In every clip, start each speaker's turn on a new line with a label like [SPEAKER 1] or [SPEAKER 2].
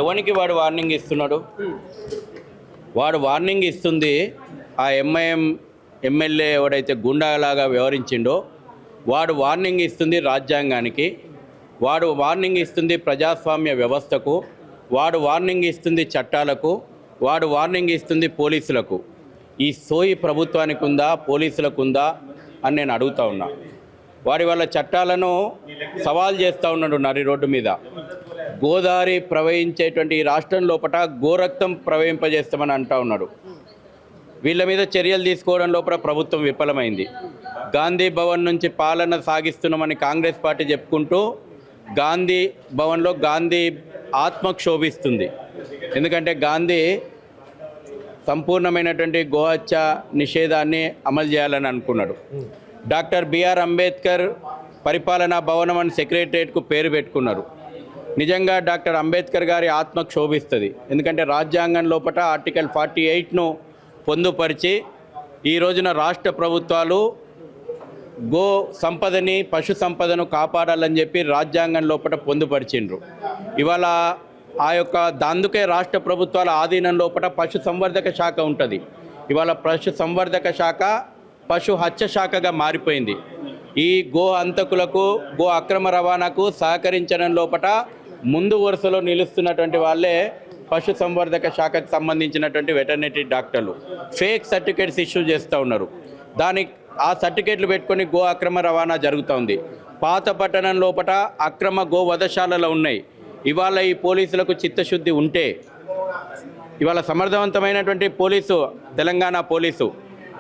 [SPEAKER 1] ఎవరికి వాడు వార్నింగ్ ఇస్తున్నాడు? వాడు వార్నింగ్ ఇస్తుంది ఆ ఎంఐఎం ఎమ్మెల్యే ఎవడైతే గుండాలాగా వ్యవహరించిండో వాడు వార్నింగ్ ఇస్తుంది రాజ్యాంగానికి, వాడు వార్నింగ్ ఇస్తుంది ప్రజాస్వామ్య వ్యవస్థకు, వాడు వార్నింగ్ ఇస్తుంది చట్టాలకు, వాడు వార్నింగ్ ఇస్తుంది పోలీసులకు. ఈ సోయి ప్రభుత్వానికి ఉందా, పోలీసులకు ఉందా అని నేను అడుగుతా ఉన్నా. వాడి వాళ్ళ చట్టాలను సవాల్ చేస్తూ ఉన్నాడు నరి రోడ్డు మీద. గోదావరి ప్రవహించేటువంటి ఈ రాష్ట్రం లోపల గోరక్తం ప్రవహింపజేస్తామని అంటూ ఉన్నాడు. వీళ్ళ మీద చర్యలు తీసుకోవడం లోపల ప్రభుత్వం విఫలమైంది. గాంధీ భవన్ నుంచి పాలన సాగిస్తున్నామని కాంగ్రెస్ పార్టీ చెప్పుకుంటూ గాంధీ భవన్లో గాంధీ ఆత్మ క్షోభిస్తుంది. ఎందుకంటే గాంధీ సంపూర్ణమైనటువంటి గోహత్య నిషేధాన్ని అమలు చేయాలని అనుకున్నాడు. డాక్టర్ బిఆర్ అంబేద్కర్ పరిపాలనా భవనం అని సెక్రటరియట్కు పేరు పెట్టుకున్నారు. నిజంగా డాక్టర్ అంబేద్కర్ గారి ఆత్మ క్షోభిస్తుంది. ఎందుకంటే రాజ్యాంగం లోపల ఆర్టికల్ 48ను పొందుపరిచి ఈ రోజున రాష్ట్ర ప్రభుత్వాలు గో సంపదని, పశు సంపదను కాపాడాలని చెప్పి రాజ్యాంగం లోపల పొందుపరిచిండ్రు. ఇవాళ ఆ యొక్క అందుకే రాష్ట్ర ప్రభుత్వాల ఆధీనం లోపల పశు సంవర్ధక శాఖ ఉంటుంది. ఇవాళ పశు సంవర్ధక శాఖ పశు హత్య శాఖగా మారిపోయింది. ఈ గో హంతకులకు, గో అక్రమ రవాణాకు సహకరించడం లోపల ముందు వరుసలో నిలుస్తున్నటువంటి వాళ్ళే పశు సంవర్ధక శాఖకు సంబంధించినటువంటి వెటర్నరీ డాక్టర్లు. ఫేక్ సర్టిఫికేట్స్ ఇష్యూ చేస్తూ ఉన్నారు. ఆ సర్టిఫికేట్లు పెట్టుకొని గో అక్రమ రవాణా జరుగుతోంది. పాత పట్టణం లోపల అక్రమ గో వధశాలలు ఉన్నాయి. ఇవాళ ఈ పోలీసులకు చిత్తశుద్ధి ఉంటే, ఇవాళ సమర్థవంతమైనటువంటి పోలీసు, తెలంగాణ పోలీసు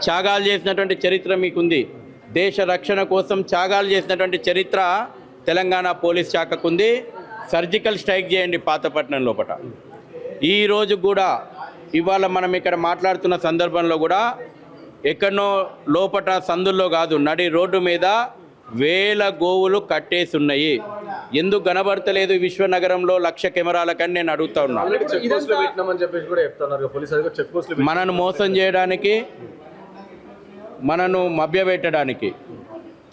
[SPEAKER 1] త్యాగాలు చేసినటువంటి చరిత్ర మీకుంది. దేశ రక్షణ కోసం త్యాగాలు చేసినటువంటి చరిత్ర తెలంగాణ పోలీస్ శాఖకుంది. సర్జికల్ స్ట్రైక్ చేయండి పాతపట్నం లోపల. ఈరోజు కూడా ఇవాళ మనం ఇక్కడ మాట్లాడుతున్న సందర్భంలో కూడా ఎక్కడనో లోపట సందుల్లో కాదు, నడి రోడ్డు మీద వేల గోవులు కట్టేసి ఉన్నాయి. ఎందుకు కనబడతలేదు విశ్వనగరంలో 1,00,000 కెమెరాలకని నేను అడుగుతా ఉన్నా. మనను మోసం చేయడానికి, మనను మభ్యపెట్టడానికి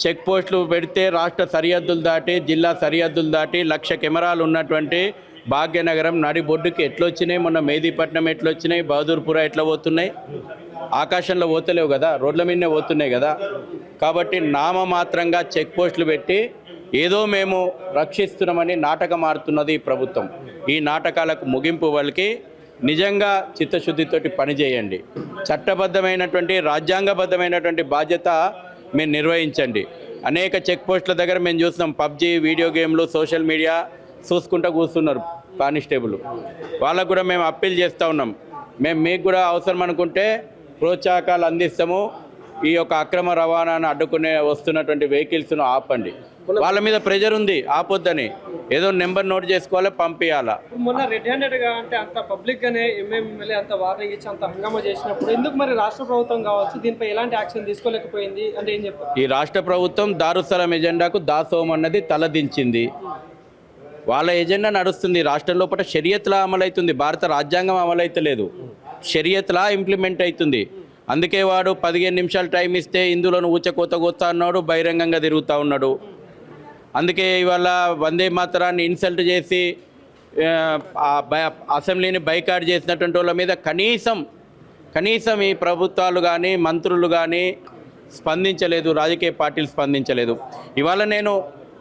[SPEAKER 1] చెక్ పోస్టులు పెడితే రాష్ట్ర సరిహద్దులు దాటి, జిల్లా సరిహద్దులు దాటి 1,00,000 కెమెరాలు ఉన్నటువంటి భాగ్యనగరం నడి బొడ్డుకి ఎట్లొచ్చినాయి? మొన్న మేదీపట్నం ఎట్లొచ్చినాయి? బహదూర్పుర ఎట్లా పోతున్నాయి? ఆకాశంలో పోతలేవు కదా, రోడ్ల మీదనే పోతున్నాయి కదా. కాబట్టి నామమాత్రంగా చెక్ పోస్టులు పెట్టి ఏదో మేము రక్షిస్తున్నామని నాటకం ఆడుతున్నది ఈ ప్రభుత్వం. ఈ నాటకాలకు ముగింపు వాళ్ళకి నిజంగా చిత్తశుద్ధితోటి పనిచేయండి. చట్టబద్ధమైనటువంటి, రాజ్యాంగబద్ధమైనటువంటి బాధ్యత మీరు నిర్వహించండి. అనేక చెక్ పోస్టుల దగ్గర మేము చూస్తున్నాం, పబ్జీ, వీడియో గేమ్లు, సోషల్ మీడియా చూసుకుంటూ కూర్చున్నారు కానిస్టేబుల్. వాళ్ళకు కూడా మేము అప్పీల్ చేస్తూ ఉన్నాం. మేము మీకు కూడా అవసరం అనుకుంటే ప్రోత్సాహకాలు అందిస్తాము. ఈ యొక్క అక్రమ రవాణాను అడ్డుకునే వస్తున్నటువంటి వెహికల్స్ను ఆపండి. వాళ్ళ మీద ప్రెజర్ ఉంది, ఆపొద్దని. ఏదో నెంబర్ నోట్ చేసుకోవాలి, పంపించాలా.
[SPEAKER 2] మొన్న రెడ్ హ్యాండెడ్గా అంటే అంత పబ్లిక్గానే ఎంఎంఎల్ఏ అంత వార్నింగ్ ఇచ్చి అంత హంగామా చేసినప్పుడు ఎందుకు మరి రాష్ట్ర ప్రభుత్వం కావచ్చు దీనిపై ఎలాంటి యాక్షన్ తీసుకోలేకపోయింది అంటే ఏం చెప్తారు?
[SPEAKER 1] ఈ రాష్ట్ర ప్రభుత్వం దారుసలం ఎజెండాకు దాసోహం అన్నది తలదించింది. వాళ్ళ ఎజెండా నడుస్తుంది. రాష్ట్రం లోపల షరియత్లా అమలవుతుంది. భారత రాజ్యాంగం అమలైతలేదు, షరియత్లా ఇంప్లిమెంట్ అవుతుంది. అందుకే వాడు 15 నిమిషాలు టైం ఇస్తే ఇందులోను ఊచకోత కోస్తా అన్నాడు, బహిరంగంగా తిరుగుతూ ఉన్నాడు. అందుకే ఇవాళ వందే మాతరాన్ని ఇన్సల్ట్ చేసి అసెంబ్లీని బైకాట్ చేసినటువంటి వాళ్ళ మీద కనీసం ఈ ప్రభుత్వాలు కానీ, మంత్రులు కానీ స్పందించలేదు, రాజకీయ పార్టీలు స్పందించలేదు. ఇవాళ నేను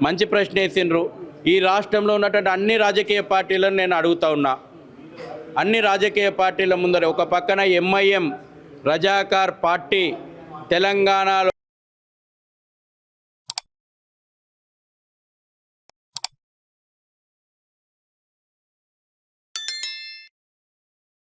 [SPEAKER 1] మంచి ప్రశ్న వేసిండ్రు. ఈ రాష్ట్రంలో ఉన్నటువంటి అన్ని రాజకీయ పార్టీలను నేను అడుగుతా ఉన్నా. అన్ని రాజకీయ పార్టీల ముందర ఒక పక్కన ఎంఐఎం రజాకార్ పార్టీ తెలంగాణలో